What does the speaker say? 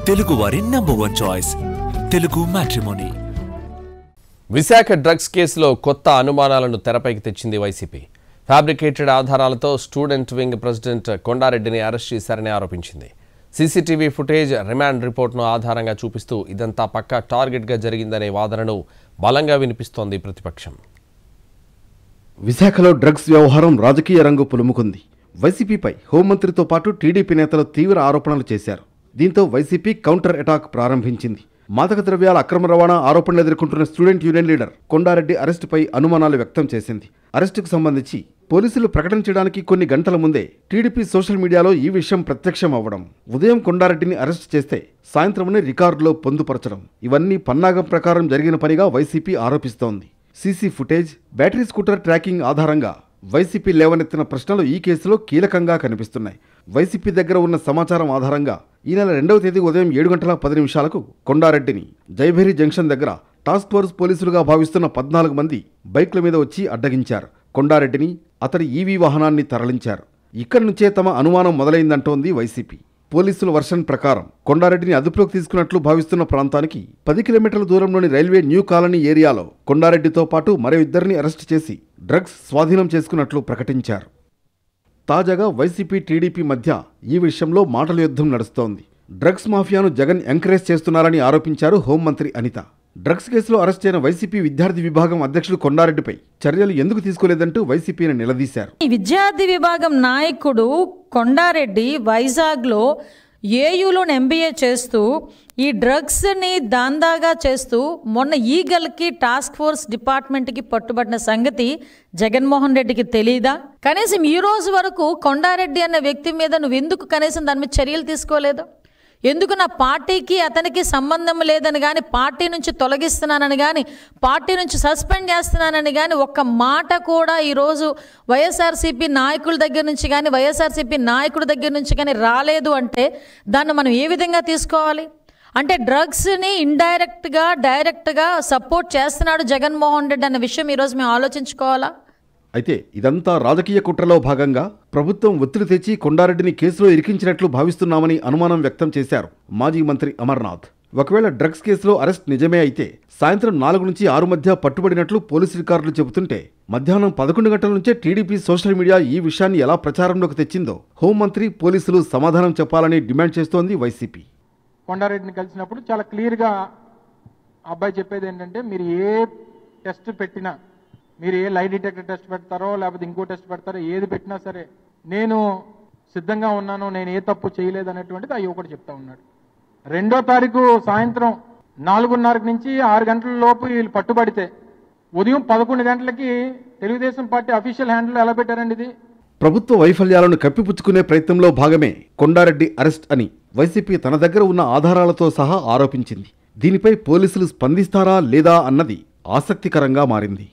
తెలుగు వారి number 1 choice Telugu matrimony. Visakha drugs కేసులో కొత్త అనుమానాలను తెరపైకి తెచ్చింది వైసీపీ. ఫ్యాబ్రికేటెడ్ ఆధారాలతో స్టూడెంట్ వింగ్ ప్రెసిడెంట్ కొండారెడ్డిని అరెస్ట్ చేశారని ఆరోపించింది. సీసీటీవీ ఫుటేజ్, రిమాండ్ రిపోర్ట్ను ఆధారంగా చూపిస్తూ ఇదంతా పక్కా టార్గెట్గా జరిగిందనే వాదనను బలంగా వినిపిస్తోంది ప్రతిపక్షం. విశాఖలో డ్రగ్స్ వ్యవహారం రాజకీయ రంగు పులుముకుంది. వైసీపీపై హోంమంత్రితో పాటు టీడీపీ నేతలు తీవ్ర ఆరోపణలు చేశారు. దీంతో వైసీపీ కౌంటర్ అటాక్ ప్రారంభించింది. మాదక ద్రవ్యాల అక్రమ రవాణా ఆరోపణలు ఎదుర్కొంటున్న స్టూడెంట్ యూనియన్ లీడర్ కొండారెడ్డి అరెస్టుపై అనుమానాలు వ్యక్తం చేసింది. అరెస్టుకు సంబంధించి పోలీసులు ప్రకటించడానికి కొన్ని గంటల ముందే టీడీపీ సోషల్ మీడియాలో ఈ విషయం ప్రత్యక్షం అవ్వడం, ఉదయం కొండారెడ్డిని అరెస్ట్ చేస్తే సాయంత్రమనే రికార్డులో పొందుపరచడం, ఇవన్నీ పన్నాగం ప్రకారం జరిగిన పనిగా వైసీపీ ఆరోపిస్తోంది. CC footage, battery scooter tracking ఆధారంగా వైసీపీ లేవనెత్తిన ప్రశ్నలు ఈ కేసులో కీలకంగా కనిపిస్తున్నాయి. వైసీపీ దగ్గర ఉన్న సమాచారం ఆధారంగా ఈ నెల 2వ తేదీ ఉదయం 7:10 కొండారెడ్డిని జైభేరి జంక్షన్ దగ్గర టాస్క్ ఫోర్స్ పోలీసులుగా భావిస్తున్న 14 మంది బైక్ల మీద వచ్చి అడ్డగించారు. కొండారెడ్డిని, అతడి ఈవీ వాహనాన్ని తరలించారు. ఇక్కడి నుంచే తమ అనుమానం మొదలైందంటోంది వైసీపీ. పోలీసుల వర్షన్ ప్రకారం కొండారెడ్డిని అదుపులోకి తీసుకున్నట్లు భావిస్తున్న ప్రాంతానికి 10 కిలోమీటర్ల దూరంలోని రైల్వే న్యూ కాలనీ ఏరియాలో కొండారెడ్డితో పాటు మరో 2 అరెస్ట్ చేసి డ్రగ్స్ స్వాధీనం చేసుకున్నట్లు ప్రకటించారు. తాజాగా వైసీపీ, టీడీపీ మధ్య ఈ విషయంలో మాటల యుద్ధం నడుస్తోంది. డ్రగ్స్ మాఫియాను జగన్ ఎంకరేజ్ చేస్తున్నారని ఆరోపించారు హోంమంత్రి అనిత. డ్రగ్స్ కేసులో అరెస్ట్ అయిన వైసీపీ విద్యార్థి విభాగం అధ్యక్షుడు కొండారెడ్డిపై చర్యలు ఎందుకు తీసుకోలేదంటూ వైసీపీని నిలదీశారు. ఈ విద్యార్థి విభాగం నాయకుడు కొండారెడ్డి వైజాగ్లో ఏయూలో ఎంబీఏ చేస్తూ ఈ డ్రగ్స్ని దాందాగా చేస్తూ మొన్న ఈగల్కి టాస్క్ ఫోర్స్ డిపార్ట్మెంట్కి పట్టుబడిన సంగతి జగన్మోహన్ రెడ్డికి తెలీదా? కనీసం ఈ రోజు వరకు కొండారెడ్డి అన్న వ్యక్తి మీద నువ్వు ఎందుకు కనీసం దాని మీద చర్యలు తీసుకోలేదు? ఎందుకు నా పార్టీకి అతనికి సంబంధం లేదని కానీ, పార్టీ నుంచి తొలగిస్తున్నానని కానీ, పార్టీ నుంచి సస్పెండ్ చేస్తున్నానని కానీ ఒక్క మాట కూడా ఈరోజు వైఎస్ఆర్సీపీ నాయకుల దగ్గర నుంచి కానీ, వైఎస్ఆర్సీపీ నాయకుడి దగ్గర నుంచి కానీ రాలేదు అంటే దాన్ని మనం ఏ విధంగా తీసుకోవాలి? అంటే డ్రగ్స్ని ఇండైరెక్ట్గా, డైరెక్ట్గా సపోర్ట్ చేస్తున్నాడు జగన్మోహన్ రెడ్డి అన్న విషయం ఈరోజు మేము ఆలోచించుకోవాలా? అయితే ఇదంతా రాజకీయ కుట్రలో భాగంగా ప్రభుత్వం ఒత్తిడి తెచ్చి కొండారెడ్డిని కేసులో ఇరికించినట్లు భావిస్తున్నామని అనుమానం వ్యక్తం చేశారు మాజీ మంత్రి అమర్నాథ్. ఒకవేళ డ్రగ్స్ కేసులో అరెస్ట్ నిజమే అయితే సాయంత్రం 4 నుంచి 6 మధ్య పట్టుబడినట్లు పోలీసు రికార్డులు చెబుతుంటే మధ్యాహ్నం 11 గంటల నుంచే టీడీపీ సోషల్ మీడియా ఈ విషయాన్ని ఎలా ప్రచారంలోకి తెచ్చిందో హోంమంత్రి, పోలీసులు సమాధానం చెప్పాలని డిమాండ్ చేస్తోంది వైసీపీ. కొండారెడ్డిని కలిసినప్పుడు చాలా క్లియర్గా అబ్బాయి చెప్పేది ఏంటంటే, మీరు ఏ టెస్ట్ పెట్టినా, మీరు ఏ లై డిటెక్టర్ టెస్ట్ పెడతారో లేకపోతే ఇంకో టెస్ట్ పెడతారో, ఏది పెట్టినా సరే నేను సిద్ధంగా ఉన్నాను, నేను ఏ తప్పు చేయలేదు అనేటువంటిది ఆ యువకుడు చెప్తా ఉన్నాడు. 2వ తారీఖు సాయంత్రం 4:30 నుంచి 6 గంటల లోపు వీళ్ళు పట్టుబడితే ఉదయం 11 గంటలకి తెలుగుదేశం పార్టీ అఫీషియల్ హ్యాండిల్ ఎలా పెట్టారండి? ఇది ప్రభుత్వ వైఫల్యాలను కప్పిపుచ్చుకునే ప్రయత్నంలో భాగమే కొండారెడ్డి అరెస్ట్ అని వైసీపీ తన దగ్గర ఉన్న ఆధారాలతో సహా ఆరోపించింది. దీనిపై పోలీసులు స్పందిస్తారా లేదా అన్నది ఆసక్తికరంగా మారింది.